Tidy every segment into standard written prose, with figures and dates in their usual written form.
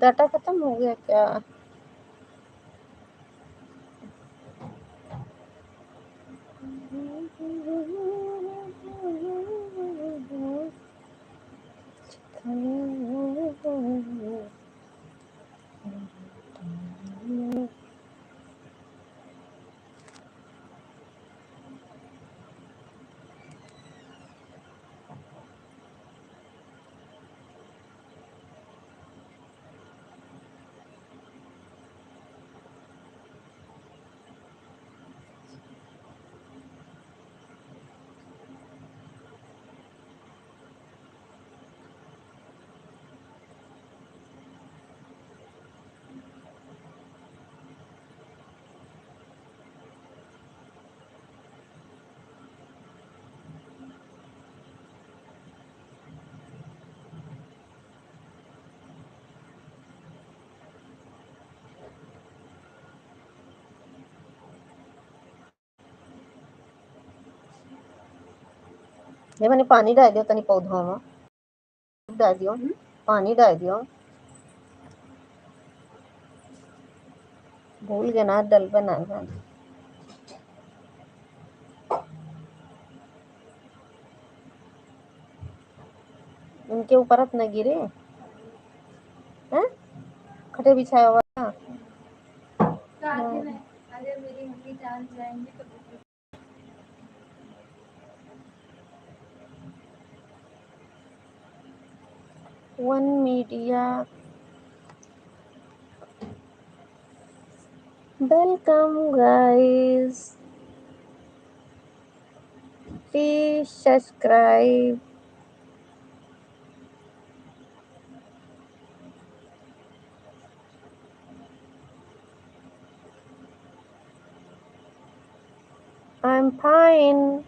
Data खत्म हो गया क्या? ये मैंने पानी डाल दियो तनी पौधों में डाल दियो पानी डाल दियो भूल गए ना डल बना उनके ऊपर न गिरे हैं खटे बिछाया हुआ अरे मेरी मम्मी जान जाएंगे तो one media welcome guys please subscribe I'm fine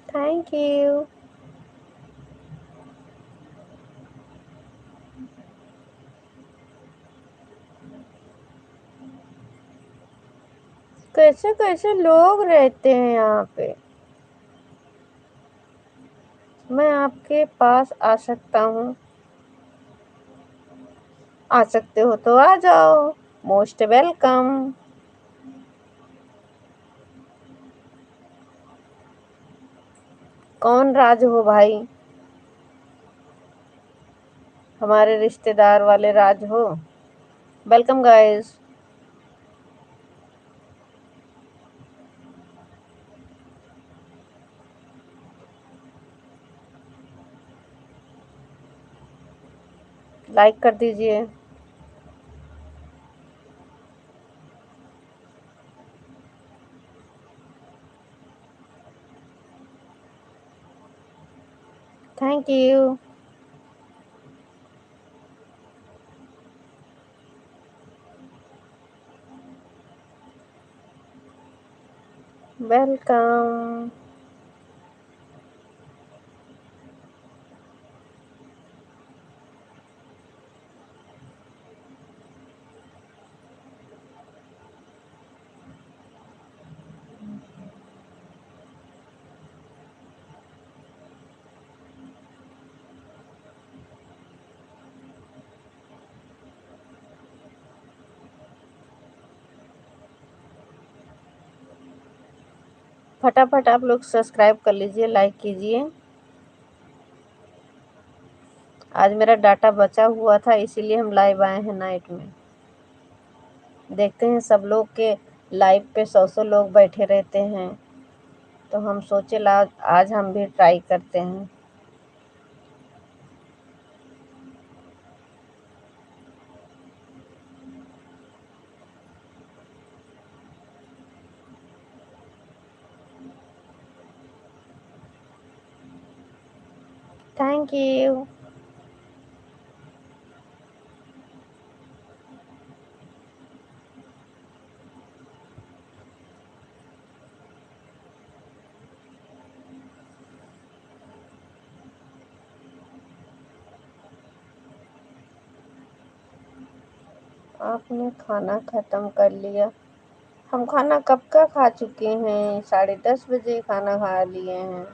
thank you कैसे कैसे लोग रहते हैं यहाँ पे मैं आपके पास आ सकता हूँ आ सकते हो तो आ जाओ मोस्ट वेलकम कौन राज हो भाई हमारे रिश्तेदार वाले राज हो वेलकम गाइस लाइक कर दीजिए थैंक यू वेलकम फटाफट आप लोग सब्सक्राइब कर लीजिए लाइक कीजिए आज मेरा डाटा बचा हुआ था इसीलिए हम लाइव आए हैं नाइट में देखते हैं सब लोग के लाइव पे 100 लोग बैठे रहते हैं तो हम सोचे आज हम भी ट्राई करते हैं थैंक यू आपने खाना खत्म कर लिया हम खाना कब का खा चुके हैं 10:30 बजे खाना खा लिए हैं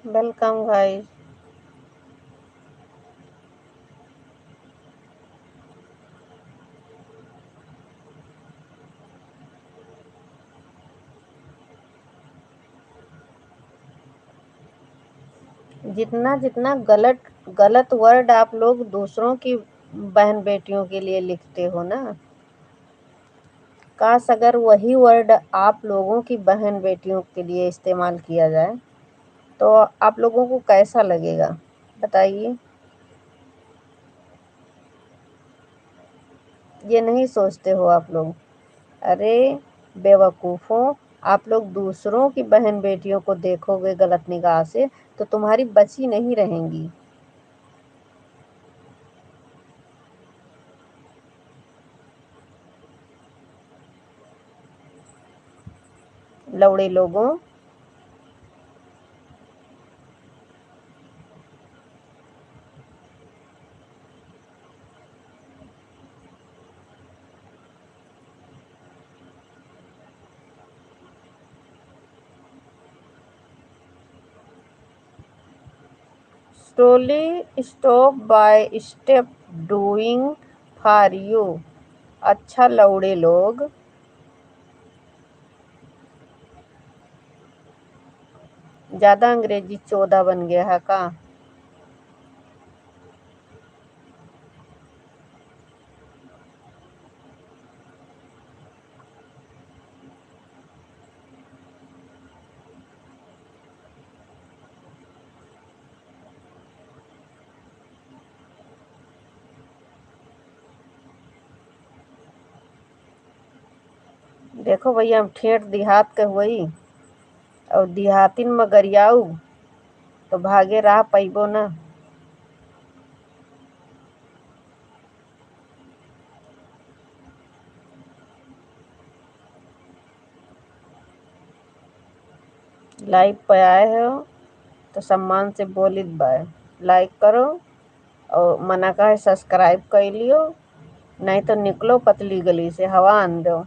वेलकम गाइस। जितना जितना गलत गलत वर्ड आप लोग दूसरों की बहन बेटियों के लिए लिखते हो ना, काश अगर वही वर्ड आप लोगों की बहन बेटियों के लिए इस्तेमाल किया जाए तो आप लोगों को कैसा लगेगा, बताइए। ये नहीं सोचते हो आप लोग। अरे बेवकूफ़ों, आप लोग दूसरों की बहन बेटियों को देखोगे गलत निगाह से तो तुम्हारी बची नहीं रहेंगी। लौड़े लोगों। Slowly step by step doing for you. अच्छा लौड़े लोग। ज्यादा अंग्रेजी चोदा बन गया है का। देखो भैया, हम ठेठ देहात के हुई और देहातिन में गरियाऊ तो भागे राह पैबो ना। लाइव पे आए हो तो सम्मान से बोलित बाय। लाइक करो और मना का है सब्सक्राइब कर लियो, नहीं तो निकलो पतली गली से हवा आन दो।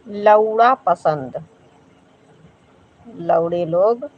लौड़ा पसंद। लौड़े लोग।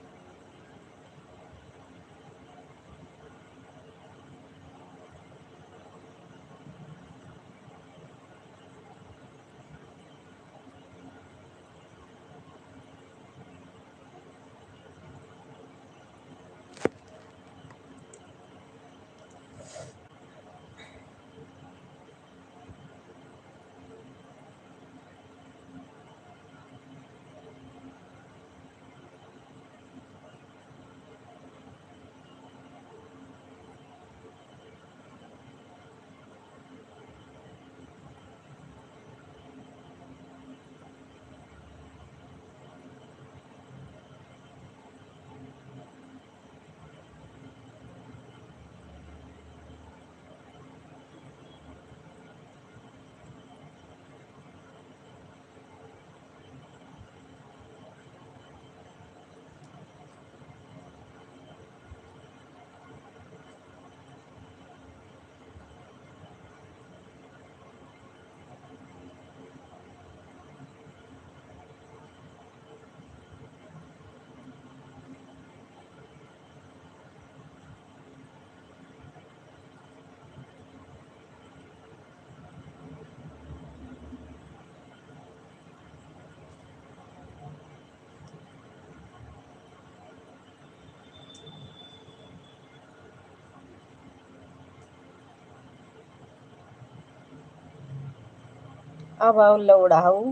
अब आओ लौड़ाऊ,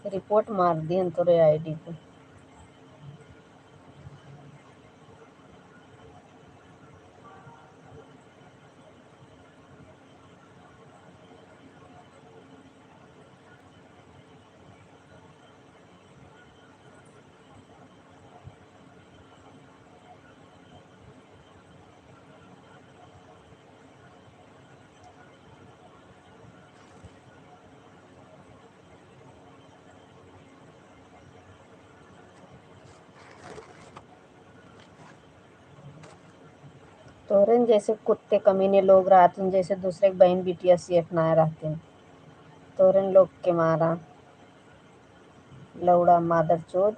रिपोर्ट मार दिहन तोरे आईडी पे। तोरन जैसे कुत्ते कमीने लोग रहते जैसे दूसरे के बहन बिटिया सी अपनाए रहते हैं, तोरन लोग के मारा लौड़ा मादर चोद।